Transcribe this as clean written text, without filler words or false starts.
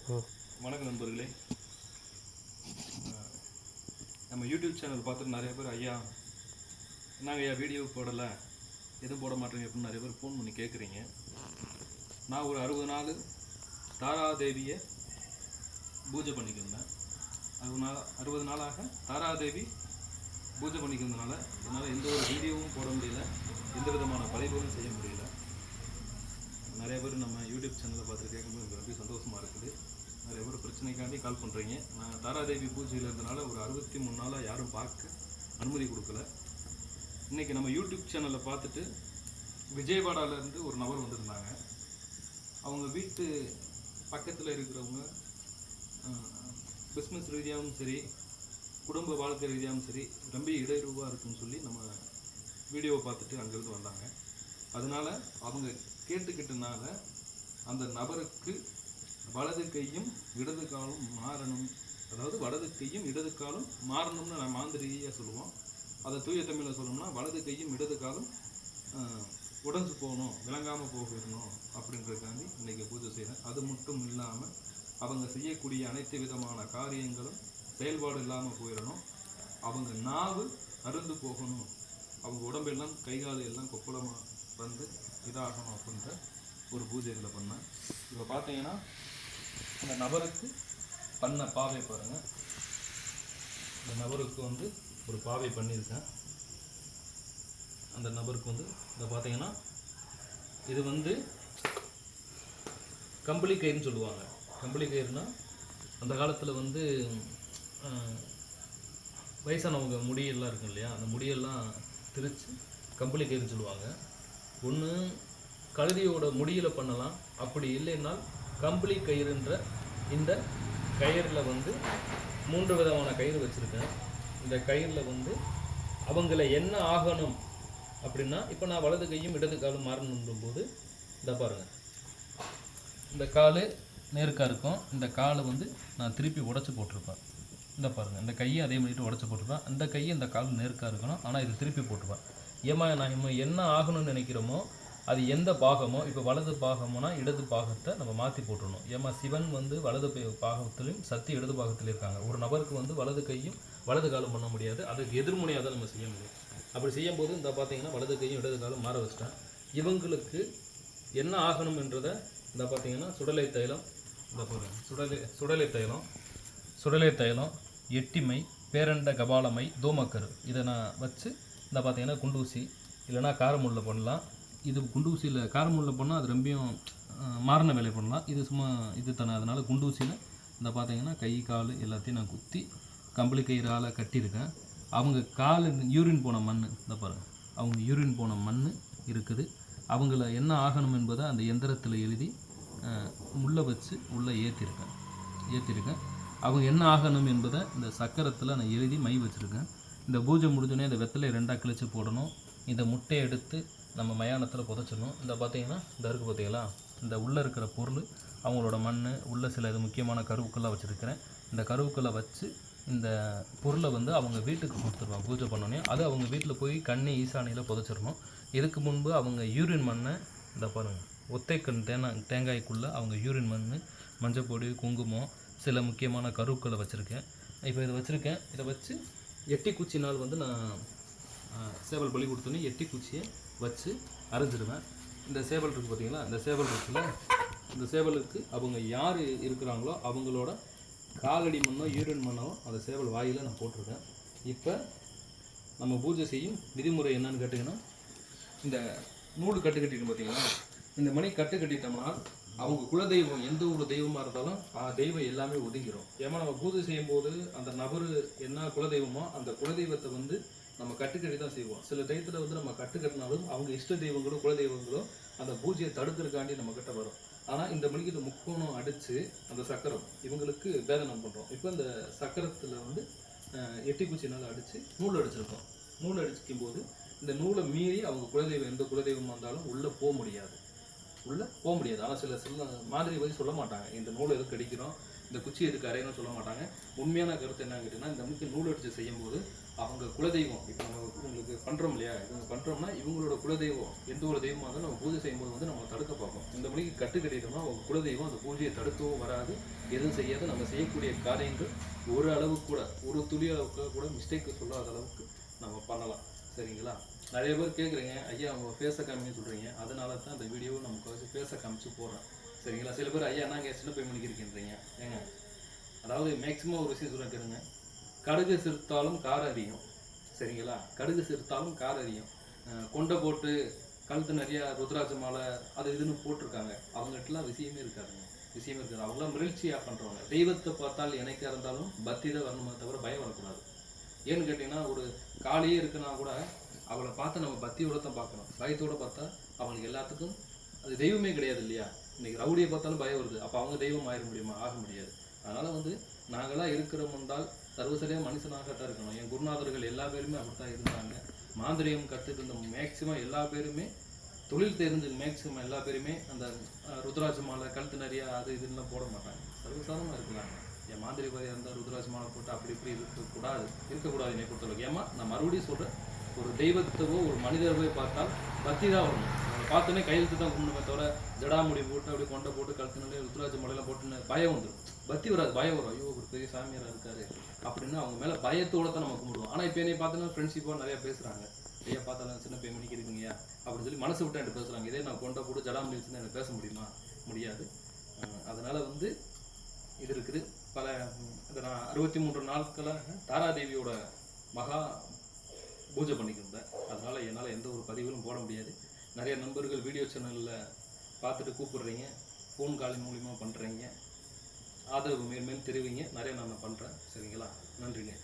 வணக்கம் நண்பர்களே. நம்ம யூடியூப் சேனல் பார்த்துட்டு நிறைய பேர் ஐயா நாங்கள் ஐயா வீடியோ போடலை, எதுவும் போட மாட்டேங்க அப்படின்னு நிறைய பேர் ஃபோன் பண்ணி கேட்குறீங்க. நான் ஒரு 60 நாள் தாராதேவியை பூஜை பண்ணிக்கிருந்தேன். 60 நாளாக தாராதேவி பூஜை பண்ணிக்கிறதுனால என்னால் எந்த ஒரு வீடியோவும் போட முடியல, எந்த விதமான பதிவுகளும் செய்ய முடியல. நிறைய பேர் நம்ம யூடியூப் சேனலை பார்த்து கேட்கும்போது எனக்கு ரொம்ப சந்தோஷமாக இருக்குது. நிறைய பேர் பிரச்சனைக்காண்டி கால் பண்ணுறீங்க. நான் தாராதேவி பூஜையில் இருந்தனால ஒரு 63 நாளாக யாரும் பார்க்க அனுமதி கொடுக்கல. இன்றைக்கி நம்ம யூடியூப் சேனலில் பார்த்துட்டு விஜயவாடாவிலேருந்து ஒரு நபர் வந்திருந்தாங்க. அவங்க வீட்டு பக்கத்தில் இருக்கிறவங்க பிஸ்னஸ் ரீதியாகவும் சரி, குடும்ப வாழ்க்கை ரீதியாகவும் சரி ரொம்ப இடையூறுவாக இருக்குன்னு சொல்லி நம்ம வீடியோவை பார்த்துட்டு அங்கேருந்து வந்தாங்க. அதனால் அவங்க கேட்டுக்கிட்டனால அந்த நபருக்கு வலது கையும் இடது காலும் மாறணும், அதாவது வலது கையும் இடது காலும் மாறணும்னு நான் மாந்திரியாக சொல்லுவோம். அதை தூய தமிழில் சொல்லணும்னா வலது கையும் இடது காலும் உடஞ்சு போகணும், விளங்காமல் போகணும் அப்படின்றதுக்காண்டி இன்றைக்கி பூஜை செய்கிறேன். அது மட்டும் இல்லாமல் அவங்க செய்யக்கூடிய அனைத்து விதமான காரியங்களும் செயல்பாடு இல்லாமல் போயிடணும். அவங்க நாவு அருந்து போகணும், அவங்க உடம்பெல்லாம் கைகால் எல்லாம் கொப்பளமாக வந்து இதாகணும் அப்படின்ற ஒரு பூஜைகளை பண்ணேன். இப்போ பார்த்தீங்கன்னா அந்த நபருக்கு பண்ண பாவை பாருங்கள். இந்த நபருக்கு வந்து ஒரு பாவை பண்ணியிருக்கேன். அந்த நபருக்கு வந்து இதை பார்த்தீங்கன்னா இது வந்து கம்பளி கயிறுன்னு சொல்லுவாங்க. கம்பளி கயிறுனா அந்த காலத்தில் வந்து வயசானவங்க முடியெல்லாம் இருக்கும் இல்லையா, அந்த முடியெல்லாம் திரிச்சு கம்பளி கயிறுன்னு சொல்லுவாங்க. ஒன்று கழுதியோட முடியில் பண்ணலாம், அப்படி இல்லைன்னா கம்பளி கயிறுன்ற இந்த கயிறில் வந்து 3 விதமான கயிறு வச்சுருக்கேன். இந்த கயிறில் வந்து அவங்கள என்ன ஆகணும் அப்படின்னா, இப்போ நான் வலது கையும் இடது காலும் மாறணும் போது இந்த பாருங்கள், இந்த கால் நேருக்காக இருக்கும். இந்த காலை வந்து நான் திருப்பி உடச்சி போட்டிருப்பேன். இந்த பாருங்கள், இந்த கையை அதே மாதிரிட்டு உடச்சி போட்டிருப்பேன். இந்த கையை இந்த கால் நேருக்காக இருக்கணும், ஆனால் இது திருப்பி போட்டிருப்பேன். நம்ம என்ன ஆகணும்னு நினைக்கிறோமோ அது எந்த பாகமோ, இப்போ வலது பாகமோனா இடது பாகத்தை நம்ம மாற்றி போட்டுடணும். சிவன் வந்து வலது பாகத்திலையும் சக்தி இடது பாகத்தில் இருக்காங்க. ஒரு நபருக்கு வந்து வலது கையும் வலது காலும் பண்ண முடியாது, அதுக்கு எதிர்முனையாக தான் நம்ம செய்ய முடியும். அப்படி செய்யும்போது இந்த பார்த்தீங்கன்னா வலது கையும் இடது காலும் மாற வச்சிட்டேன். இவங்களுக்கு என்ன ஆகணும் என்றதை இந்த பார்த்தீங்கன்னா சுடலை தைலம், இந்த பாருங்கள் சுடலை தைலம், எட்டிமை, பேரண்ட கபாலமை, தூமக்கரு, இதை நான் வச்சு இந்த பார்த்தீங்கன்னா குண்டூசி இல்லைனா காரமுள்ள பண்ணலாம். இது குண்டூசியில் காரமுள்ள பண்ணால் அது ரொம்பியும் மாறின வேலை பண்ணலாம். இது சும்மா இது தானே, அதனால் குண்டூசியில் இந்த பார்த்தீங்கன்னா கை கால் எல்லாத்தையும் நான் குத்தி கம்பளி கயிறால் கட்டியிருக்கேன். அவங்க கால் யூரின் போன மண், இந்த பாருங்கள், அவங்க யூரின் போன மண் இருக்குது. அவங்கள என்ன ஆகணும் என்பதை அந்த எந்திரத்தில் எழுதி முள்ளை வச்சு உள்ளே ஏற்றிருக்கேன். அவங்க என்ன ஆகணும் என்பதை இந்த சக்கரத்தில் நான் எழுதி மை வச்சுருக்கேன். இந்த பூஜை முடிஞ்சோடனே இந்த வெத்தலை 2ஆக கிழிச்சு போடணும். இந்த முட்டையை எடுத்து நம்ம மயானத்தில் புதைச்சிடணும். இந்த பார்த்தீங்கன்னா இந்த இருக்குது பார்த்தீங்களா, இந்த உள்ளே இருக்கிற பொருள் அவங்களோட மண், உள்ள சில இது முக்கியமான கருவுக்கெல்லாம் வச்சுருக்கிறேன். இந்த கருவுக்களை வச்சு இந்த பொருளை வந்து அவங்க வீட்டுக்கு கொடுத்துருவாங்க. பூஜை பண்ணோன்னே அது அவங்க வீட்டில் போய் கண்ணி ஈசானியில் புதைச்சிடணும். இதுக்கு முன்பு அவங்க யூரின் மண்ணை இந்த பாருங்கள், ஒத்தைக்கண் தேங்காய்க்குள்ளே அவங்க யூரின் மண், மஞ்சப்பொடி, குங்குமம், சில முக்கியமான கருவுக்களை வச்சுருக்கேன். இப்போ இதை வச்சுருக்கேன். இதை வச்சு எட்டி குச்சி நாள் வந்து நான் சேவல் பலி கொடுத்தோன்னே எட்டி குச்சியை வச்சு அரைஞ்சிடுவேன். இந்த சேவல் இருக்குது பார்த்தீங்களா, இந்த சேவல் இருக்குல்ல, இந்த சேவலுக்கு அவங்க யார் இருக்கிறாங்களோ அவங்களோட காலடி மண்ணோ யூரின் மண்ணோ அந்த சேவல் வாயில் நான் போட்டிருக்கேன். இப்போ நம்ம பூஜை செய்யும் விதிமுறை என்னன்னு கேட்டிங்கன்னா, இந்த நூல் கட்டு கட்டிட்டு பார்த்தீங்களா, இந்த மணி கட்டு கட்டிட்டோம்னா அவங்க குலதெய்வம் எந்த ஒரு தெய்வமாக இருந்தாலும் தெய்வம் எல்லாமே ஒதுங்கிடும். ஏன்னா நம்ம பூஜை செய்யும்போது அந்த நபர் என்ன குலதெய்வமோ அந்த குலதெய்வத்தை வந்து நம்ம கட்டுக்கட்டி தான் செய்வோம். சில டயத்தில் வந்து நம்ம கட்டுக்கட்டினாலும் அவங்க இஷ்ட தெய்வங்களோ குலதெய்வங்களோ அந்த பூஜையை தடுக்கிறதுக்காண்டி நம்ம கிட்ட வரும். ஆனால் இந்த மணிக்கு இந்த முக்கோணம் அடித்து அந்த சக்கரம் இவங்களுக்கு பேதனம் பண்ணுறோம். இப்போ இந்த சக்கரத்தில் வந்து எட்டி குச்சினால் அடித்து நூல் அடிச்சிருக்கோம். நூல் அடிக்கும் போது இந்த நூலை மீறி அவங்க குலதெய்வம் எந்த குலதெய்வமாக இருந்தாலும் உள்ளே போக முடியாது. உள்ளே போக முடியாது. ஆனால் சில மாதிரி போய் சொல்ல மாட்டாங்க, இந்த நூலை எதுக்கு அடிக்கிறோம், இந்த குச்சி எதுக்கு அரையணும்னு சொல்ல மாட்டாங்க. உண்மையான கருத்து என்னன்னு கேட்டிங்கன்னா, இந்த மாதிரி நூல் அடித்து செய்யும்போது அவங்க குலதெய்வம், இப்போ நம்ம உங்களுக்கு பண்ணுறோம் இல்லையா, இவங்க பண்ணுறோம்னா இவங்களோட குலதெய்வம் எந்த ஒரு தெய்வமாக இருந்தாலும் நம்ம பூஜை செய்யும்போது வந்து நம்ம தடுக்க பார்ப்போம். இந்த மணிக்கு கட்டு கட்டிட்டோம்னா அவங்க குலதெய்வம் அந்த பூஜையை தடுக்கவும் வராது, எதுவும் செய்யாது. நம்ம செய்யக்கூடிய காரியங்கள் ஒரு அளவுக்கு கூட, ஒரு துளி அளவுக்கு கூட மிஸ்டேக்கு சொல்லாத அளவுக்கு நம்ம பண்ணலாம். சரிங்களா? நிறைய பேர் கேட்குறீங்க, ஐயா அவங்க ஃபேஸை காமின்னு சொல்கிறீங்க, அதனால தான் இந்த வீடியோவை நமக்கு ஃபேஸை காமிச்சு போடுறேன். சரிங்களா? சில பேர் ஐயா நாங்கள் சின்ன போய் பண்ணிக்கிறீங்கன்றீங்க. ஏங்க, அதாவது மேக்ஸிமம் ஒரு விஷயம் சொல்ல கேளுங்க, கடுகு சிறுத்தாலும் கார அறியும். சரிங்களா? கடுகு சிறுத்தாலும் கார அறியும். கொண்டை போட்டு கழுத்து நிறையா ருத்ராட்ச மாலை அது இதுன்னு போட்டிருக்காங்க, அவங்ககிட்டலாம் விஷயமே இருக்காதுங்க. அவங்களாம் மிரட்சியாக பண்ணுறவங்க. தெய்வத்தை பார்த்தால் எனக்கா இருந்தாலும் பக்தி தான் வரணுமே தவிர பயம் வரக்கூடாது. ஏன்னு கேட்டிங்கன்னா, ஒரு காளியே இருக்குன்னா கூட அவளை பார்த்து நம்ம பக்தியோட தான் பார்க்கணும். பயத்தோடு பார்த்தா அவங்களுக்கு எல்லாத்துக்கும் அது தெய்வமே கிடையாது இல்லையா? இன்னைக்கு ரவுடியை பார்த்தாலும் பயம் வருது, அப்போ அவங்க தெய்வம் ஆயிட முடியுமா? ஆக முடியாது. அதனால் வந்து நாங்களாம் இருக்கிறோம் என்றால் சர்வசரியாக மனுஷனாகத்தான் இருக்கணும். என் குருநாதர்கள் எல்லா பேருமே அப்படித்தான் இருந்தாங்க. மாந்திரியம் கற்றுக்கிற மேக்சிமம் எல்லா பேருமே, தொழில் தெரிஞ்ச மேக்சிமம் எல்லா பேருமே அந்த ருத்ராட்ச மாலை கழுத்து நிறையா அது இதுலாம் போட மாட்டாங்க, சர்வசாதாரணமாக இருக்கலாங்க. என் மாந்திரிவாதியாக இருந்தால் ருத்ராட்ச மாலை போட்டு அப்படி இப்படி இருக்கக்கூடாது என்னை பொறுத்தளவுக்கு. ஏமா நான் மறுபடியும் சொல்கிறேன், ஒரு தெய்வத்தவோ ஒரு மனிதரவே பார்த்தால் பக்தி தான் வரணும். அவங்க பார்த்தோன்னே கையெழுத்து தான் கும்பிடுமே தவிர ஜடாமுடி போட்டு அப்படி கொண்டை போட்டு கழுத்து நிறைய ருத்ராட்ச மாலையெல்லாம் போட்டுன்னு பயம் வந்துடும். பக்தி வராது, பயம் வரும். ஐயோ ஒரு பெரிய சாமியாராக இருக்காரு அப்படின்னு அவங்க மேலே பயத்தோடு தான் நம்ம கும்பிடுவோம். ஆனால் இப்போ என்னை பார்த்தோன்னா ஃப்ரெண்ட்ஷிப்பாக நிறையா பேசுகிறாங்க, ஐயா பார்த்தாலும் சின்ன பையன் மணிக்கு இருக்குங்கய்யா அப்படின்னு சொல்லி மனசு விட்டு என்கிட்ட பேசுகிறாங்க. இதே நான் கொண்டை போட்டு ஜடாமுடி வச்சுருந்தா எனக்கு பேச முடியாது. அதனால் வந்து இது இருக்குது. பல இந்த நான் 63 நாட்களாக தாராதேவியோட மகா பூஜை பண்ணிக்கிருந்தேன். அதனால் என்னால் எந்த ஒரு பதிவுகளும் போட முடியாது. நிறைய நண்பர்கள் வீடியோ சேனலில் பார்த்துட்டு கூப்பிடுறீங்க, ஃபோன் காலிங் மூலிமா பண்ணுறீங்க, ஆதரவு மேல் தெரிவிங்க. நிறைய நான் பண்ணுறேன். சரிங்களா? நன்றிங்க.